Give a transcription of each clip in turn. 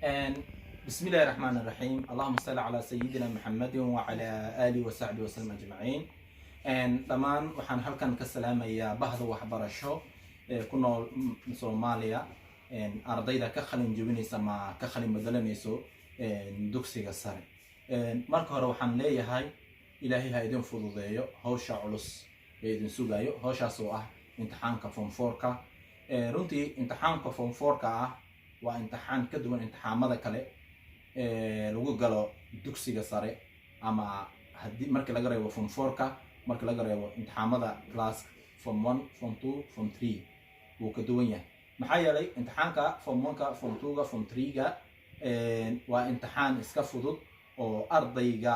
And بسم الله الرحمن الرحيم اللهم صل على سيدنا محمد وعلى آله وصحبه وسلم أجمعين. And dhammaan waxaan halkan ka salaamayaa bahda waxbarasho ee ku nool Soomaaliya, ardayda ka qalin jebinaysa ama ka qalin bedelanayso dugsiga sare. Marka hore waxaan leeyahay Ilaahay ha idin fududeeyo hawsha culus ee idin sugayo, hawshaas oo ah imtixaanka form 4ka. runtii imtixaanka form 4ka ah waa imtixaan ka duwan imtixaamada kale lagu galo dugsiga sare, ama haddii markii laga reebo form 4ka, markii laga reebo imtixaamada class form 1 form 2 form 3 wuu ka duwan yahay. maxaa yeelay imtixaanka form 1ka form 2ga form 3ga waa imtixaan iska fudud oo ardayga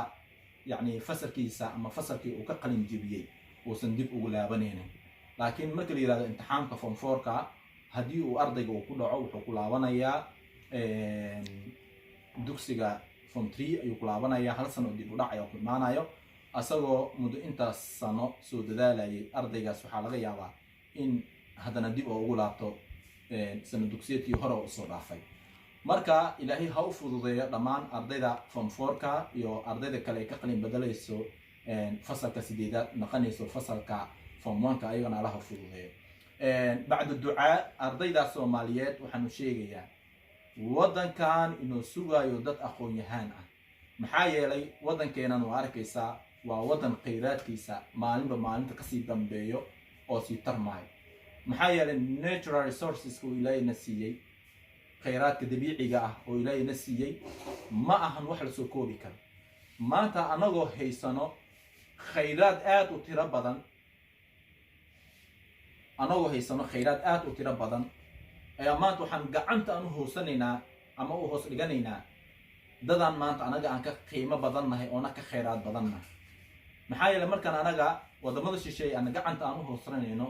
yani fasalkiisa ama fasalkii uu ka qalin jebiyey uusan dib ugu laabanaynin. laakiin markii la yiraahdo imtixaanka form 4ka, haddii uu ardayga uu ku dhaco wuxuu ku laabanayaa dugsiga form 3 ayuu ku laabanayaa, hal sano dib u dhac ayaa ku imaanayo. asagoo muddo intaas sano soo dadaalayay ardaygaas waxaa laga yaabaa in haddana dib oo ugu laabto sano dugsiyeedkii hore u soo dhaafay. marka ilaahay ha u fududeeyo dhammaan ardayda form 4ka iyo ardayda kale ee ka qalin bedelayso fasalka 8aad noqonayso fasalka form 1ka, ayagana allaha fududeeyo. bacda ducaa ardayda Soomaaliyeed waxaanu sheegayaa wadankan inuu sugayo dad aqoon-yahaan ah. maxaa yeelay wadankeenan waa arkaysaa waa wadan khayraadkiisa maalinba maalinta kasii dambeeyo oo sii tarmaayo. maxaa yeelay natural resources uu ilaahayna siiyey, khayraadka dabiiciga ah oo ilaahayna siiyey ma ahan wax la soo koobi karo. maanta anagoo haysano khayraad aad u tiro badan, ayaa maanta waxaan gacanta aan u hoosanaynaa ama u hoos dhiganaynaa dadaan maanta anaga aan ka qiimo badannahay oona ka khayraad badannahay. maxaa yeelay markaan anaga wadamada shisheeye aan gacanta aan u hoosanayno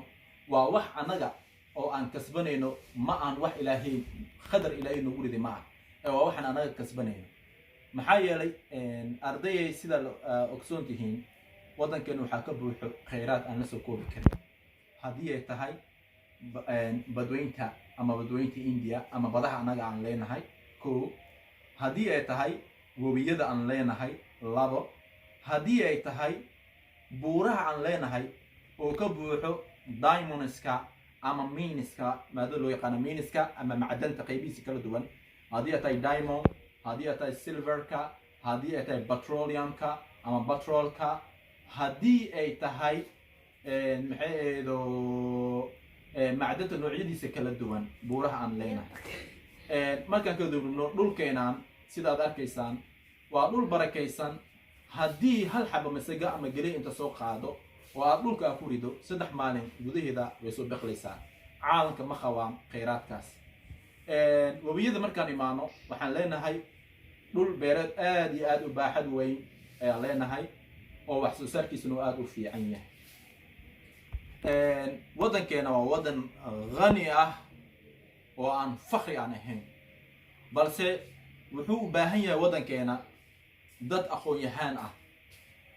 waa wax anaga oo aan kasbanayno, ma aan wax ilaahay qadar ilaahay noogu ridi ma ah, waa waxaan anaga kasbanayno. maxaa yeelay ardayay sida ogsoon tihiin wadankeena waxaa ka buuxo khayraad aan la soo koobi karin. haddii ay tahay badweynta ama badweynta India ama badaha anaga aan leenahay 1, haddii ay tahay webiyada aan leenahay 2, haddii ay tahay buuraha aan leenahay oo ka buuxo diamondska ama mineska, maadada loo yaqaano mineska ama macdanta qaybihiisa kala duwan. haddii ay tahay diamond, haddii ay tahay silverka, haddii ay tahay petroleumka ama petrolka, haddii ay tahay macdanta noocyadiisa kala duwan buuraha aan leenahay. markaan ka dubno dhulkeenaan sidaad arkaysaan waa dhul barakaysan. haddii hal xabo masaga ama gelay inta soo qaado oo aad dhulka ku rido 3 maalin gudaheeda way soo baqlaysaa. caalamka ma qabaan khayraadkaas. wabiyada markaan imaano waxaan leenahay dhul beereed aad iyo aad u baaxad weyn ayaan leenahay oo wax soo saarkiisuna aad u fiican yahay. wadankeena waa wadan qani ah oo aan fakri aan ahayn, balse wuxuu u baahan yahay wadankeena dad aqoon-yahaan ah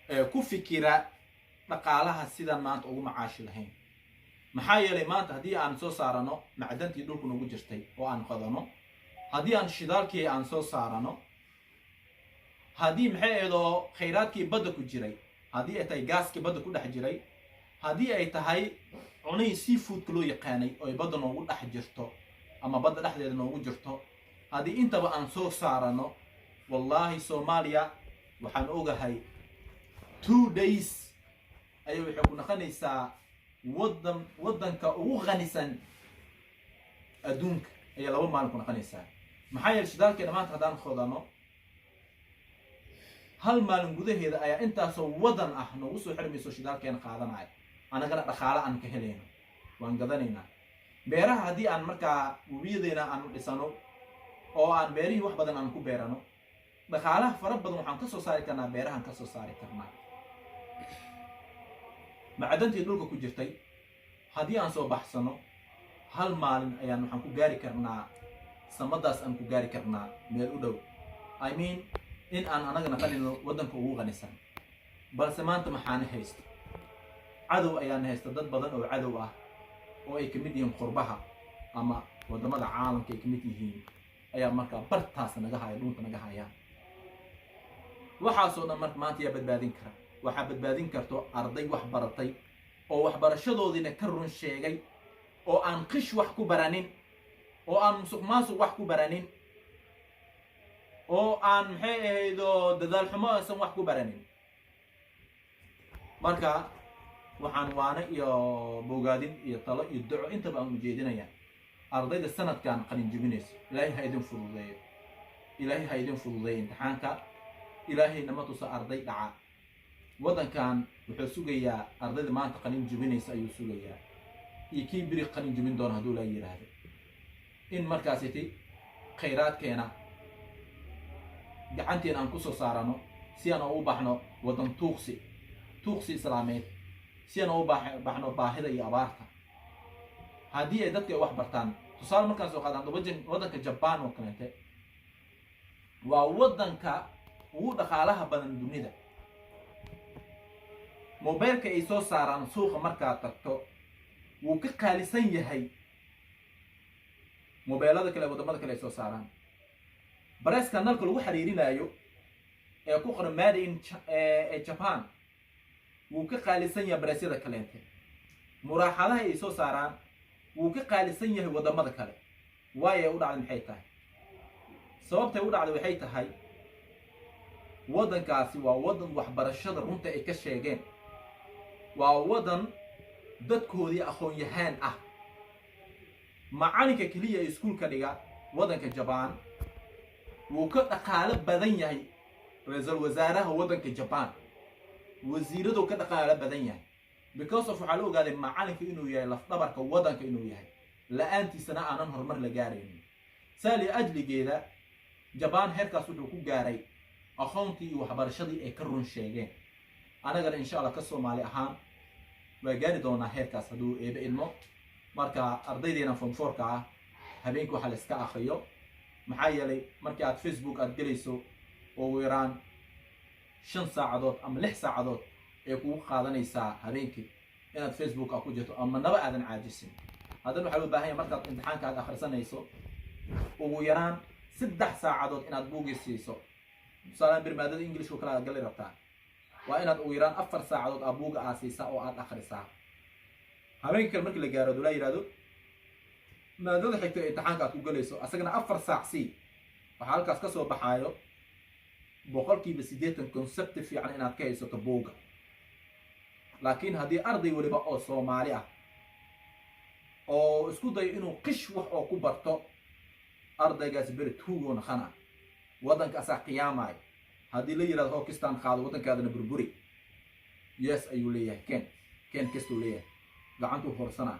ee ku fikira dhaqaalaha sidaan maanta ugu macaashi lahayn. maxaa yeelay maanta haddii aan soo saarano macdantii dhulku nagu jirtay oo aan qodano, haddii aan shidaalkii aan soo saarano, haddii maxay eedoo khayraadkii badda ku jiray, haddii ay tahay gaaskii badda ku dhex jiray, haddii ay tahay cunay seafoodka loo yaqaanay oo ay badda noogu dhex jirto ama badda dhexdeeda noogu jirto, haddii intaba aan soo saarano, wallaahi Soomaaliya waxaan ogahay 2 days ayay waxay ku noqonaysaa wadanka ugu qanisan adduunka ayay 2 maalin ku noqonaysaa. maxaa yeelay shidaalkeena maanta haddaan qodano 1 maalin gudaheeda ayaa intaasoo wadan ah noogu soo xirmayso shidaalkeena qaadanaya, anagana dhaqaale aan ka helayno waan gadanaynaa. beeraha haddii aan markaa webiyadeena aan dhisano oo aan beerihii wax badan aan ku beerano, dhaqaalaha fara badan waxaan ka soo saari karnaa beerahan ka soo saari karnaa. macdantii dhulka ku jirtay haddii aan soo baxsano 1 maalin ayaan waxaan ku gaari karnaa samadaas, aan ku gaari karnaa meel u dhow. I mean in aan anaga naqanino wadanka ugu qanisan. balse maanta maxaan haysta cadow ayaan haysta, dad badan oo cadow ah oo ay kamid yihiin qurbaha ama wadamada caalamka ay kamid yihiin ayaa markaa bartaas naga haya dhunta naga hayaan waxaasoo dhan marka maanta yaa badbaadin kara waxaa badbaadin karto arday wax baratay oo waxbarashadoodiina ka run sheegay oo aan qish wax ku baranin oo aan musuq maasuq wax ku baranin oo aan maxay ahaydo dadaal xumo aysan wax ku baranin marka waxaan waana iyo bogaadin iyo talo iyo duco intaba aan ujeedinayaa ardayda sanadkan qalin jebinayso ilaahay ha idin fududeeyo imtixaanka ilaahay nama tusa arday dhaca waddankan wuxuu sugayaa ardayda maanta qalin jebinaysa ayuu sugayaa iyo kii biri qalin jebin doona hadduu la yidhaahdo in markaasiti khayraadkeena gacanteena aan kusoo saarano si aan ugu baxno waddan tuuqsi islaameed si aan ugu baxno baahida iyo abaarta haddii ay dadka wax bartaan tusaale markaan soo qaadaan waddanka Japan oo kaleete waa waddanka ugu dhaqaalaha badan dunida mobilka ay soo saaraan suuqa markaa tagto wuu ka qaalisan yahay mobilada kale wadamada kale ay soo saaraan bareeska nalka lagu xiriirinayo ee ku qoran made in Japan wuu ka qaalisan yahay bareesyada kaleente muraaxadaha ay soo saaraan wuu ka qaalisan yahay wadamada kale waayo u dhacday maxay tahay sababtay u dhacday waxay tahay waddankaasi waa waddan waxbarashada runta ay ka sheegeen waa waddan dadkoodii aqoon-yahaan ah macalinka keliya ee iskuulka dhiga waddanka Japan wuu ka dhaqaale badan yahay ra'iisul wasaaraha waddanka Japan wasiiradu ka dhaqaale badan yahay because of waxaa la ogaaday macalinka inuu yahay lafdhabarka waddanka inuu yahay la-aantiisana aanan horumar la gaaraynin saali ajligeeda Japan heerkaas wuxuu ku gaaray aqoontii iyo waxbarashadii ay ka run sheegeen anagana insha Allah ka Soomaali ahaan waa gaari doonaa heerkaas hadduu eeba ilmo marka ardaydeena form 4 ka ah habeenkii waxa la iska akhriyo maxaa yeelay markii aad Facebook aad galayso oo weeraan 5 saacadood ama 6 saacadood ee kugu qaadanaysaa habeenkii inaad Facebook ku jirto ama naba aadan caajisin haddana waxaa loo baahan yahay markaad imtixaanka aad akhrisanayso ugu yaraan 3 saacadood inaad buugaysiiso misalan birmaadada English oo kala gali rabtaa waa inaad ugu yaraan 4 saacadood aad buuga aasiisaa oo aad akhrisaa habeenkii markii la gaaro la yiraahdo maadada xigta imtixaanka aad ku galayso asagana 4 saac si waxa halkaas ka soo baxaayo boqolkiiba 80 concept fiican inaad ka haysato buuga laakiin haddii arday waliba oo Soomaali ah oo isku day inuu qish wax oo ku barto ardaygaas bari tuugoona khana waddanka asaa qiyaamay haddii la yiraahdo Pakistan qaado waddankaadana burburi yes ayuu leeyahay ken kastuu leeyahay gacantu horsana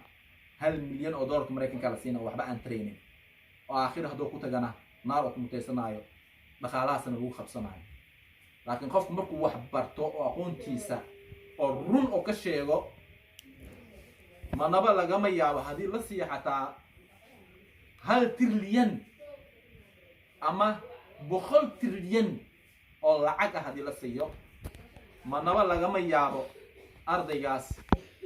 1 milyan oo dollarka Mareykanka la siina waxba aan training oo aakhir hadduu ku tagana naar oo ku mutaysanaayo dhaqaalahaasna lagu qabsanayo laakiin qofku markuu wax barto oo aqoontiisa oo run oo ka sheego manaba lagama yaabo haddii la siiyo xataa 1 trilyan ama 100 trilyan oo lacag ah haddii la siiyo manaba lagama yaabo ardaygaas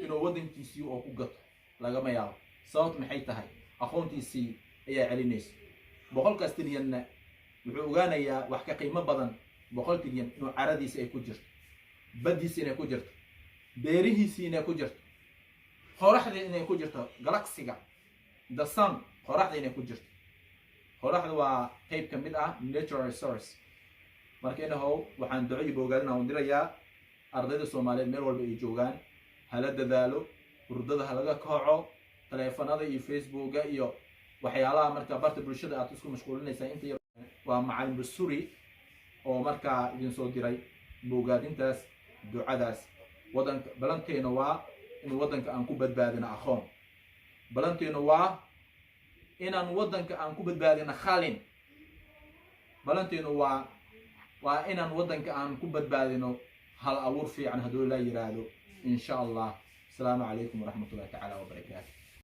inuu waddankiisii oo ku gato lagama yaabo sababtu maxay tahay aqoontiisii ayaa celinaysa 100 trilyanna wuxuu ogaanayaa wax ka qiimo badan 100 trilyan inuu caradiisa ay ku jirto badiisa inay ku jirto beerihiisii inay ku jirto qoraxda inay ku jirto galaxiga the sun qoraxda inay ku jirto qoraxda waa qayb ka mid ah natural resource marka inahow waxaan duco iyo bogaadina u dirayaa ardayda Soomaaliyeed meel walba ay joogaan hala dadaalo hurdada halaga kaco taleefanada iyo Facebooka iyo waxyaalaha marka barta bulshada aad isku mashquulinaysaa inta waa macallin Busuri oo marka idin soo diray bogaadintaas ducadaas waddanka balanteena waa in waddanka aan ku badbaadino aqoon balanteena waa inaan waddanka aan ku badbaadino khalin balanteena waa inaan waddanka aan ku badbaadino hal abuur fiican hadduu la yiraahdo insha Allah. Assalamu alaykum wa rahmatullahi ta'ala wa barakatuh.